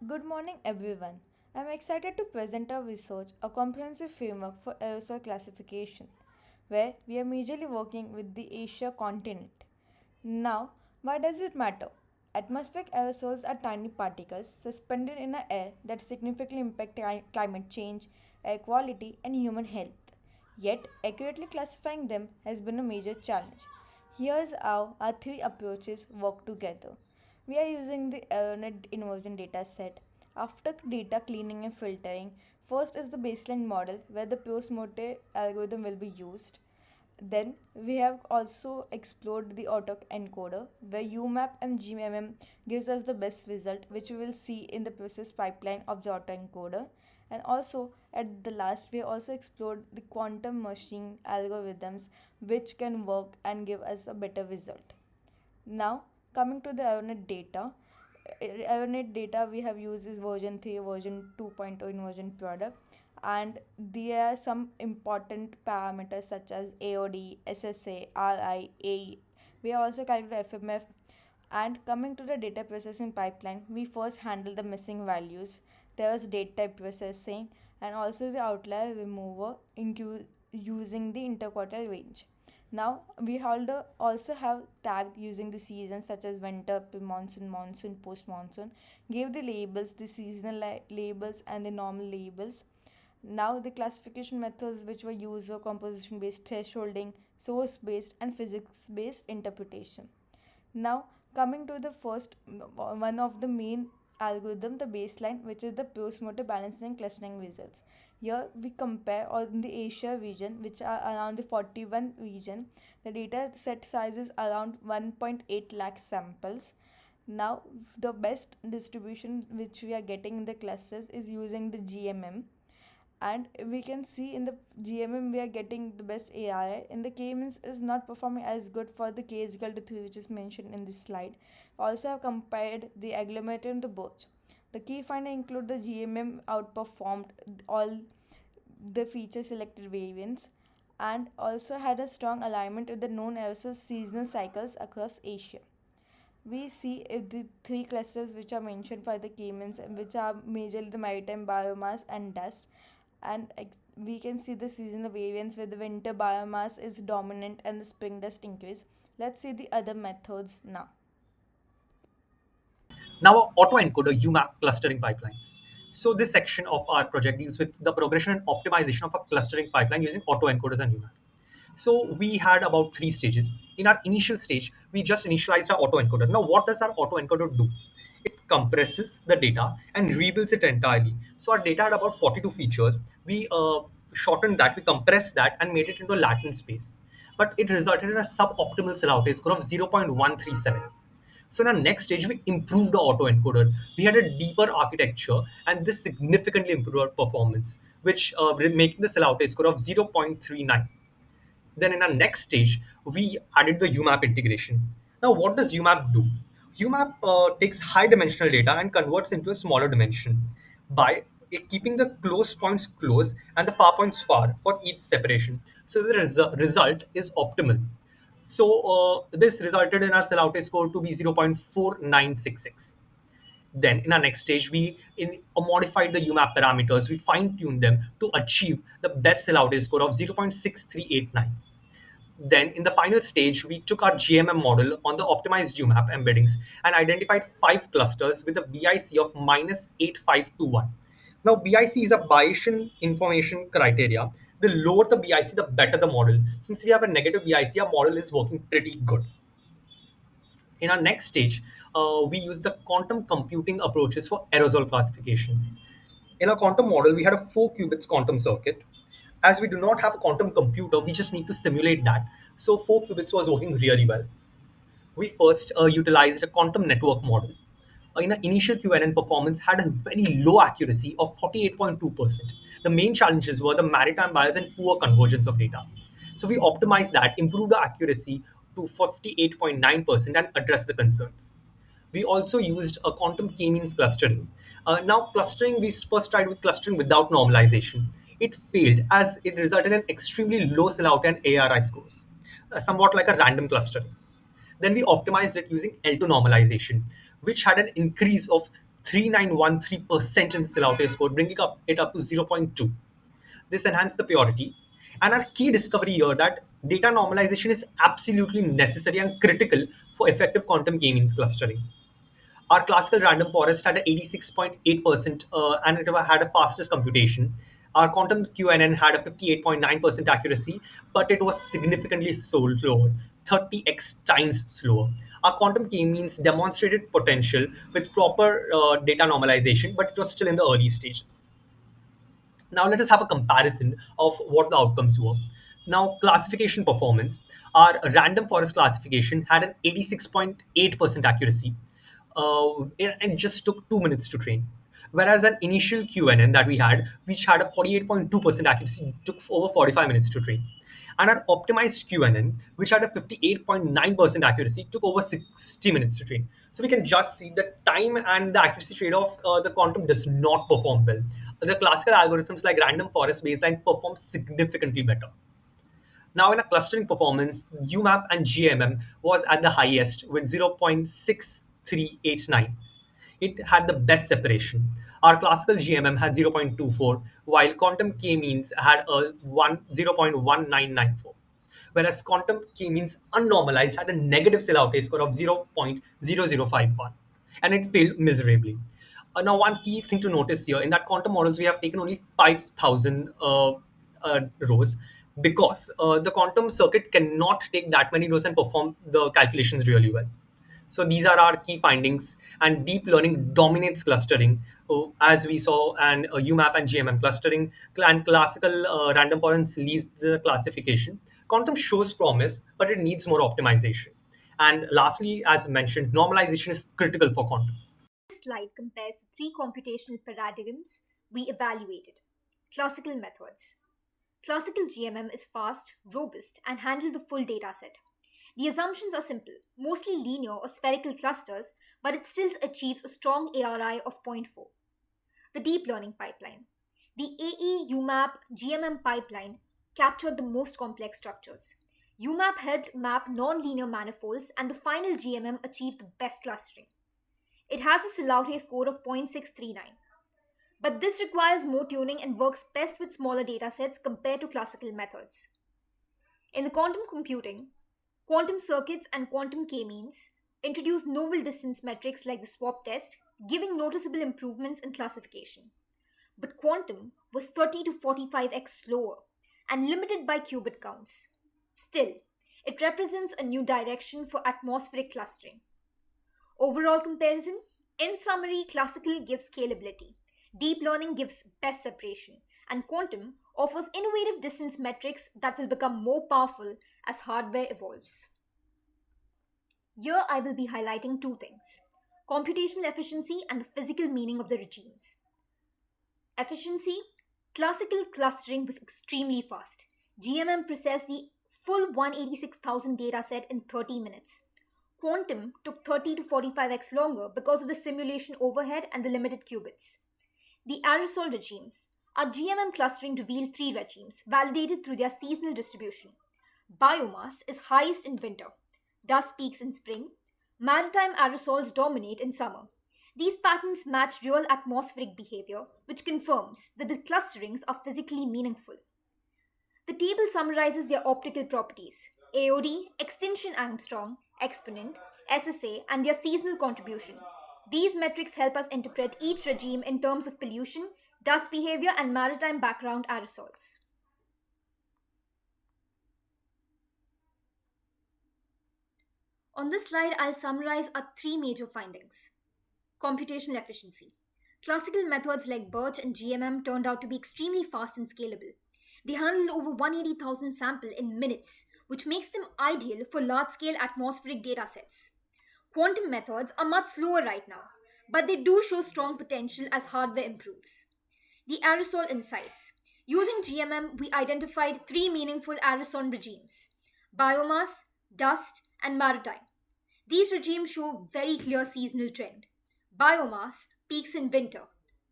Good morning, everyone. I'm excited to present our research, a comprehensive framework for aerosol classification, where we are majorly working with the Asia continent. Now, why does it matter? Atmospheric aerosols are tiny particles suspended in the air that significantly impact climate change, air quality, and human health. Yet, accurately classifying them has been a major challenge. Here's how our three approaches work together. We are using the AERONET inversion dataset. After data cleaning and filtering, first is the baseline model where the SMOTE algorithm will be used. Then we have also explored the autoencoder where UMAP and GMM gives us the best result, which we will see in the process pipeline of the autoencoder. And also at the last we also explored the quantum machine algorithms which can work and give us a better result. Now, coming to the AERONET data, AERONET data we have used is version 3, version 2.0 inversion product, and there are some important parameters such as AOD, SSA, RI, AE. We have also calculated FMF. And coming to the data processing pipeline, we first handle the missing values. There was date type processing and also the outlier remover using the interquartile range. Now we also have tagged using the seasons such as winter, pre-monsoon, monsoon, post-monsoon. Give the labels, the seasonal labels and the normal labels. Now the classification methods which were used were composition-based thresholding, source-based and physics-based interpretation. Now, coming to the first one of the main algorithm, the baseline, which is the post-mortem balancing and clustering results. Here we compare on the Asia region, which are around the 41 region. The data set size is around 1.8 lakh samples. Now, the best distribution which we are getting in the clusters is using the GMM, and we can see in the GMM we are getting the best AI. In the K-means is not performing as good for the K is equal to 3 which is mentioned in this slide. Also have compared the agglomerator and the birch. The key finding include the GMM outperformed all the feature selected variants and also had a strong alignment with the known aerosol seasonal cycles across Asia. We see if the three clusters which are mentioned for the Caymans, which are majorly the maritime biomass and dust, and we can see the seasonal variance where the winter biomass is dominant and the spring dust increase. Let's see the other methods now. Now, our autoencoder UMAP clustering pipeline. So, this section of our project deals with the progression and optimization of a clustering pipeline using autoencoders and UMAP. So, we had about three stages. In our initial stage, we just initialized our autoencoder. Now, what does our autoencoder do? It compresses the data and rebuilds it entirely. So, our data had about 42 features. We shortened that, we compressed that, and made it into a latent space. But it resulted in a suboptimal Sellout score of 0.137. So in our next stage, we improved the autoencoder. We had a deeper architecture, and this significantly improved our performance, which making the sellout score of 0.39. Then in our next stage, we added the UMAP integration. Now, what does UMAP do? UMAP takes high dimensional data and converts into a smaller dimension by keeping the close points close and the far points far for each separation. So the result is optimal. So this resulted in our sellout score to be 0.4966. Then in our next stage, we modified the UMAP parameters. We fine-tuned them to achieve the best sellout score of 0.6389. Then, in the final stage, we took our GMM model on the optimized UMAP embeddings and identified five clusters with a BIC of minus 8521. Now, BIC is a Bayesian information criteria. The lower the BIC, the better the model. Since we have a negative BIC, our model is working pretty good. In our next stage, we use the quantum computing approaches for aerosol classification. In our quantum model, we had a 4 qubits quantum circuit. As we do not have a quantum computer, we just need to simulate that. So 4 qubits was working really well. We first utilized a quantum network model. In the initial QNN performance had a very low accuracy of 48.2%. The main challenges were the maritime bias and poor convergence of data. So we optimized that, improved the accuracy to 58.9% and addressed the concerns. We also used a quantum k-means clustering. Now, clustering, we first tried with clustering without normalization. It failed as it resulted in extremely low sellout and ARI scores, somewhat like a random clustering. Then we optimized it using L2 normalization, which had an increase of 3913% in Silaute's score, bringing it up to zero point 0.2. This enhanced the purity. And our key discovery here that data normalization is absolutely necessary and critical for effective quantum k-means clustering. Our classical random forest had an 86.8% and it had a fastest computation. Our quantum QNN had a 58.9% accuracy, but it was significantly slower, 30x times slower. Our quantum k-means demonstrated potential with proper data normalization, but it was still in the early stages. Now let us have a comparison of what the outcomes were. Now, classification performance. Our random forest classification had an 86.8% accuracy. It just took 2 minutes to train. Whereas an initial QNN that we had, which had a 48.2% accuracy, took over 45 minutes to train. And our optimized QNN, which had a 58.9% accuracy, took over 60 minutes to train. So we can just see the time and the accuracy trade-off, the quantum does not perform well. The classical algorithms like random forest baseline perform significantly better. Now, in a clustering performance, UMAP and GMM was at the highest with 0.6389. It had the best separation. Our classical GMM had 0.24, while quantum k-means had a 0.1994. Whereas quantum k-means unnormalized had a negative Silautte score of 0.0051, and it failed miserably. Now, one key thing to notice here in that quantum models, we have taken only 5,000 rows because the quantum circuit cannot take that many rows and perform the calculations really well. So these are our key findings, and deep learning dominates clustering, as we saw, and UMAP and GMM clustering, and classical random forest leads the classification. Quantum shows promise, but it needs more optimization. And lastly, as mentioned, normalization is critical for quantum. This slide compares the three computational paradigms we evaluated. Classical methods. Classical GMM is fast, robust, and handles the full dataset. The assumptions are simple, mostly linear or spherical clusters, but it still achieves a strong ARI of zero point 0.4. The deep learning pipeline. The AE UMAP GMM pipeline captured the most complex structures. UMAP helped map nonlinear manifolds, and the final GMM achieved the best clustering. It has a Silautte score of 0.639. But this requires more tuning and works best with smaller datasets compared to classical methods. In the quantum computing, quantum circuits and quantum k-means introduce novel distance metrics like the swap test, giving noticeable improvements in classification. But quantum was 30 to 45x slower and limited by qubit counts. Still, it represents a new direction for atmospheric clustering. Overall comparison, in summary, classical gives scalability, deep learning gives best separation, and quantum offers innovative distance metrics that will become more powerful as hardware evolves. Here I will be highlighting two things: computational efficiency and the physical meaning of the regimes. Efficiency: classical clustering was extremely fast. GMM processed the full 186,000 dataset in 30 minutes. Quantum took 30 to 45x longer because of the simulation overhead and the limited qubits. The aerosol regimes. Our GMM clustering revealed three regimes, validated through their seasonal distribution. Biomass is highest in winter, dust peaks in spring, maritime aerosols dominate in summer. These patterns match real atmospheric behavior, which confirms that the clusterings are physically meaningful. The table summarizes their optical properties: AOD, extinction Armstrong, exponent, SSA, and their seasonal contribution. These metrics help us interpret each regime in terms of pollution, dust behavior, and maritime background aerosols. On this slide, I'll summarize our three major findings. Computational efficiency. Classical methods like Birch and GMM turned out to be extremely fast and scalable. They handled over 180,000 samples in minutes, which makes them ideal for large-scale atmospheric datasets. Quantum methods are much slower right now, but they do show strong potential as hardware improves. The aerosol insights. Using GMM, we identified three meaningful aerosol regimes: biomass, dust, and maritime. These regimes show very clear seasonal trend. Biomass peaks in winter,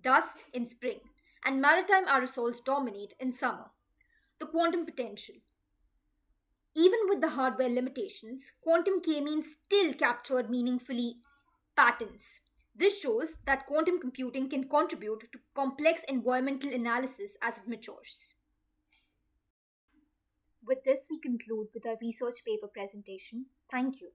dust in spring, and maritime aerosols dominate in summer. The quantum potential. Even with the hardware limitations, quantum k-means still captured meaningfully patterns. This shows that quantum computing can contribute to complex environmental analysis as it matures. With this, we conclude with our research paper presentation. Thank you.